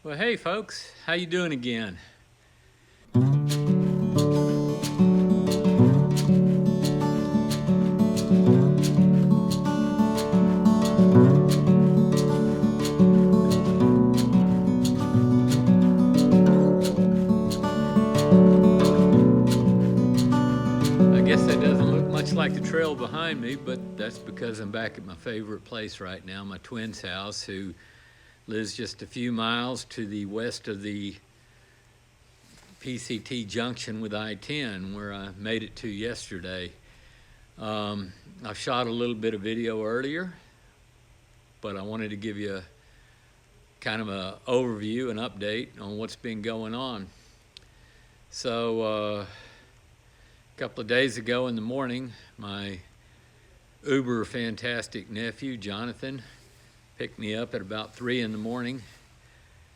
Well, hey folks, how you doing again? I guess that doesn't look much like the trail behind me, but that's because I'm back at my favorite place right now, my twin's house, who lives just a few miles to the west of the PCT junction with I-10, where I made it to yesterday. I shot a little bit of video earlier, but I wanted to give you kind of an overview, an update on what's been going on. So a couple of days ago in the morning, my uber fantastic nephew, Jonathan, picked me up at about 3 in the morning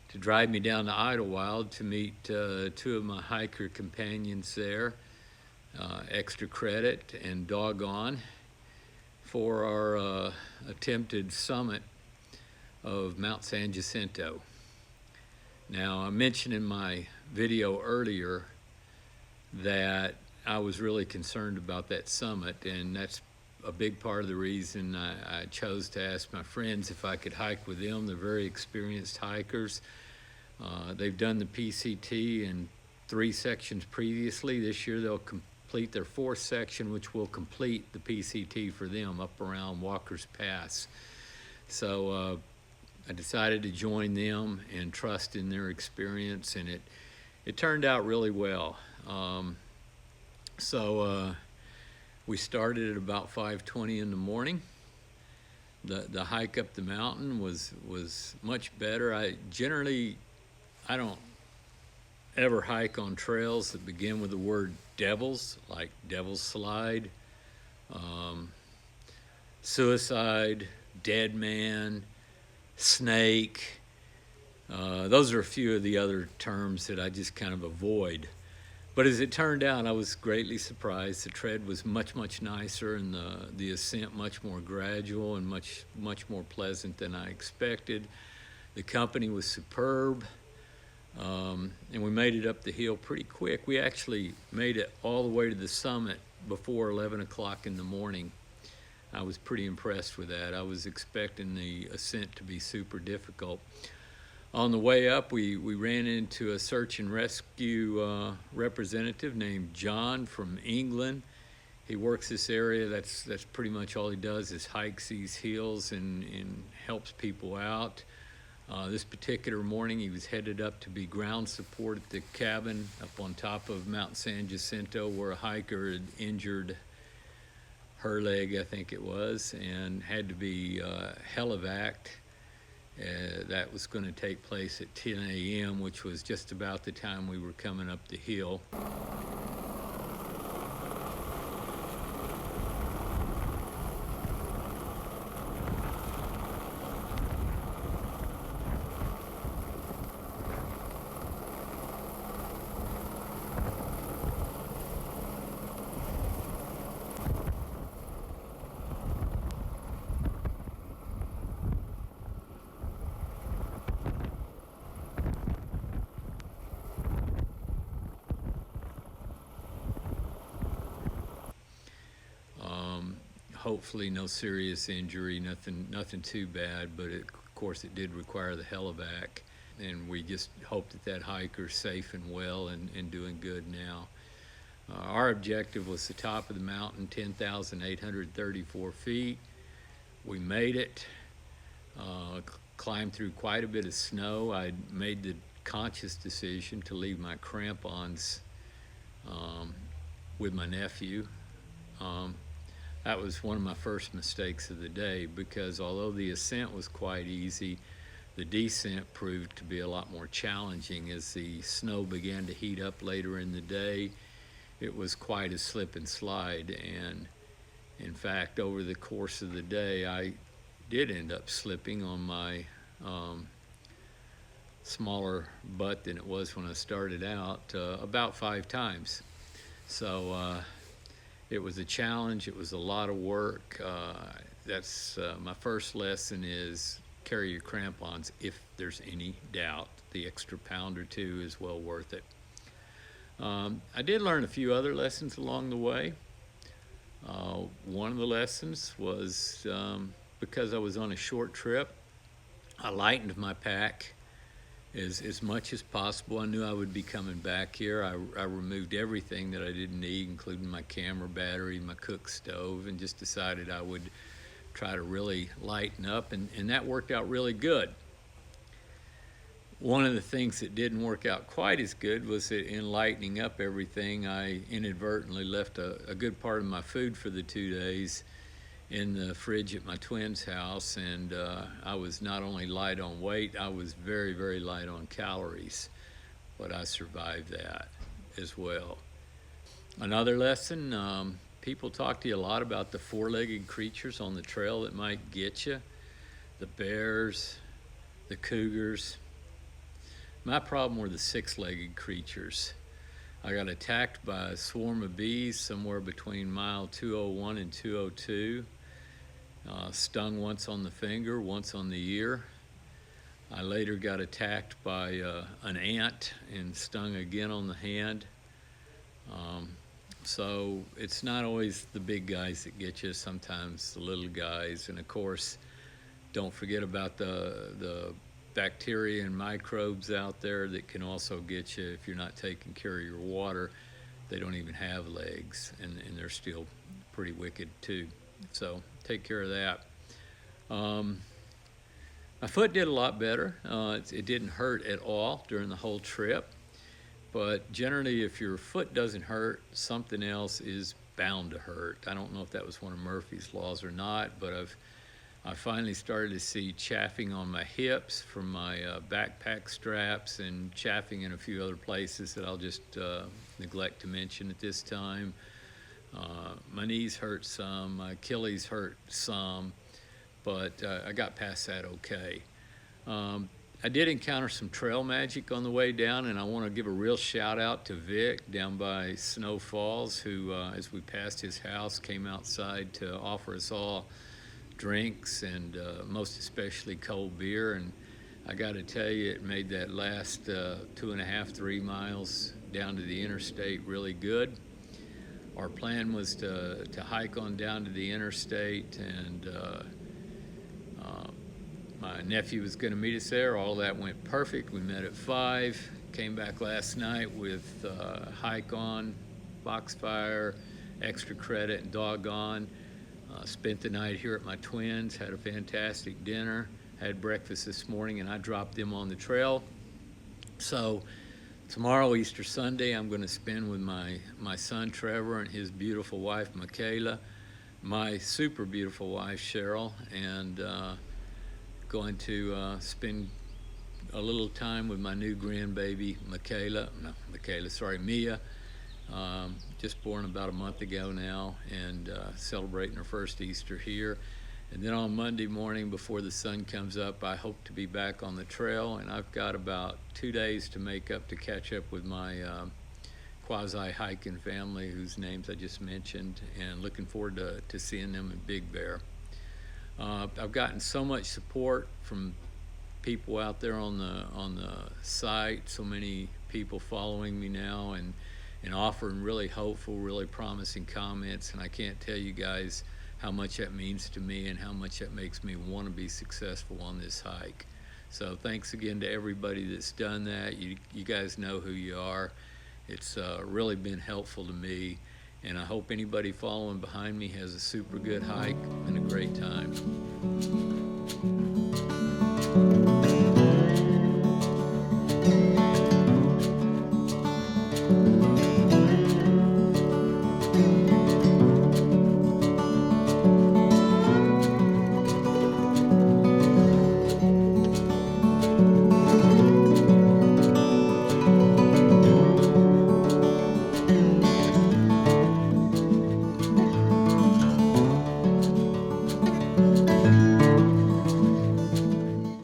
to drive me down to Idlewild to meet two of my hiker companions there, Extra Credit and Doggone, for our attempted summit of Mount San Jacinto. Now, I mentioned in my video earlier that I was really concerned about that summit, and that's a big part of the reason I chose to ask my friends if I could hike with them. They're very experienced hikers. They've done the PCT in 3 sections previously. This year they'll complete their 4th section, which will complete the PCT for them up around Walker's Pass. So I decided to join them and trust in their experience, and it turned out really well. We started at about 5:20 in the morning. The hike up the mountain was much better. I don't ever hike on trails that begin with the word devils, like Devil's Slide, Suicide, Dead Man, Snake. Those are a few of the other terms that I just kind of avoid. But as it turned out, I was greatly surprised. The tread was much nicer, and the ascent much more gradual and much more pleasant than I expected. The company was superb, and we made it up the hill pretty quick. We actually made it all the way to the summit before 11 o'clock in the morning. I was pretty impressed with that. I was expecting the ascent to be super difficult. On the way up, we ran into a search and rescue representative named John from England. He works this area. That's pretty much all he does, is hikes these hills and helps people out. This particular morning, he was headed up to be ground support at the cabin up on top of Mount San Jacinto, where a hiker had injured her leg, I think it was, and had to be helivac'd. That was going to take place at 10 a.m., which was just about the time we were coming up the hill. Hopefully no serious injury, nothing too bad, but of course it did require the helivac, and we just hope that hiker's safe and well and doing good now. Our objective was the top of the mountain, 10,834 feet. We made it, climbed through quite a bit of snow. I made the conscious decision to leave my crampons with my nephew. That was one of my first mistakes of the day, because although the ascent was quite easy, the descent proved to be a lot more challenging. As the snow began to heat up later in the day, it was quite a slip and slide, and in fact, over the course of the day, I did end up slipping on my smaller butt than it was when I started out, about 5 times. So it was a challenge. It was a lot of work. That's my first lesson, is carry your crampons if there's any doubt. The extra pound or two is well worth it. I did learn a few other lessons along the way. One of the lessons was because I was on a short trip, I lightened my pack as much as possible. I knew I would be coming back here. I removed everything that I didn't need, including my camera battery, my cook stove, and just decided I would try to really lighten up, and that worked out really good. One of the things that didn't work out quite as good was that in lightening up everything, I inadvertently left a good part of my food for the 2 days in the fridge at my twins' house, and I was not only light on weight, I was very, very light on calories, but I survived that as well. Another lesson, people talk to you a lot about the four-legged creatures on the trail that might get you, the bears, the cougars. My problem were the six-legged creatures. I got attacked by a swarm of bees somewhere between mile 201 and 202. Stung once on the finger, once on the ear. I later got attacked by an ant and stung again on the hand. So it's not always the big guys that get you, sometimes the little guys. And of course, don't forget about the bacteria and microbes out there that can also get you if you're not taking care of your water. They don't even have legs, and they're still pretty wicked too. So take care of that. My foot did a lot better. It didn't hurt at all during the whole trip. But generally, if your foot doesn't hurt, something else is bound to hurt. I don't know if that was one of Murphy's laws or not, but I finally started to see chaffing on my hips from my backpack straps, and chaffing in a few other places that I'll just neglect to mention at this time. My knees hurt some, my Achilles hurt some, but I got past that okay. I did encounter some trail magic on the way down, and I want to give a real shout out to Vic down by Snow Falls, who, as we passed his house, came outside to offer us all drinks and most especially cold beer. And I got to tell you, it made that last 2.5, 3 miles down to the interstate really good. Our plan was to hike on down to the interstate, and my nephew was going to meet us there. All that went perfect. We met at 5, came back last night with hike on, box fire, extra credit, and doggone. Spent the night here at my twins, had a fantastic dinner, had breakfast this morning, and I dropped them on the trail. So tomorrow, Easter Sunday, I'm going to spend with my son Trevor and his beautiful wife Michaela, my super beautiful wife Cheryl, and going to spend a little time with my new grandbaby Mia, just born about a month ago now, and celebrating her first Easter here. And then on Monday morning, before the sun comes up, I hope to be back on the trail, and I've got about 2 days to make up to catch up with my quasi-hiking family, whose names I just mentioned, and looking forward to seeing them in Big Bear. I've gotten so much support from people out there on the site, so many people following me now and offering really hopeful, really promising comments, and I can't tell you guys how much that means to me and how much that makes me want to be successful on this hike. So thanks again to everybody that's done that. You guys know who you are. It's really been helpful to me, and I hope anybody following behind me has a super good hike and a great time.